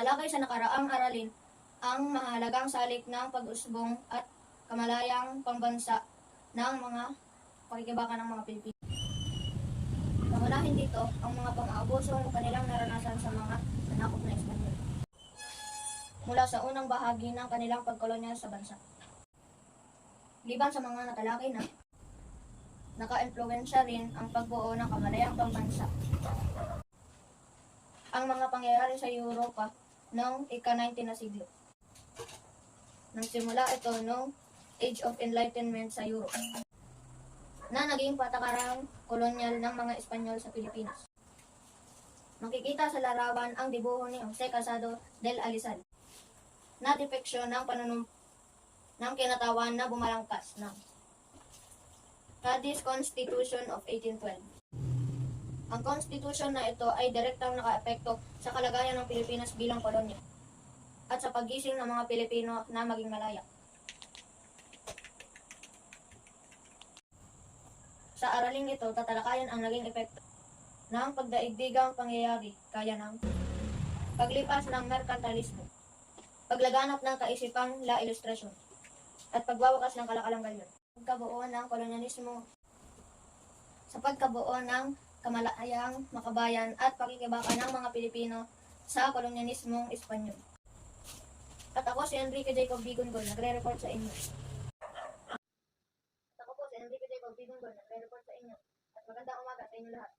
Natalakay sa nakaraang aralin ang mahalagang salik ng pag-usbong at kamalayang pambansa ng mga pakikibakan ng mga Pilipino. Pangunahin dito ang mga pang-aabusong kanilang naranasan sa mga nanakop na Espanyol mula sa unang bahagi ng kanilang pagkolonyal sa bansa. Liban sa mga natalakay na, naka-impluwensya rin ang pagbuo ng kamalayang pambansa ang mga pangyayari sa Europa noong ika-19 na siglo. Nagsimula ito noong Age of Enlightenment sa Europe, na naging patakarang kolonyal ng mga Espanyol sa Pilipinas. Makikita sa larawan ang dibuho ni Jose Calzado del Alisal na depeksyon ng ng kinatawan na bumalangkas ng Cadiz Constitution of 1812. Ang konstitusyon na ito ay direktang nakaapekto sa kalagayan ng Pilipinas bilang kolonya at sa paggising ng mga Pilipino na maging malaya. Sa araling ito, tatalakayan ang naging epekto ng pagdaigdigang pangyayari kaya ng paglipas ng merkantilismo, paglaganap ng kaisipang La Ilustrasyon, at pagwawakas ng kalakalang galyon. Pagkabuo ng kolonyalismo sa pagkabuo ng kamalayang makabayan at pakikibaka ng mga Pilipino sa kolonyalismong Espanyol. At ako si Enrique Jacob Bigongol, nagre-report sa inyo. At magandang umaga sa inyo lahat.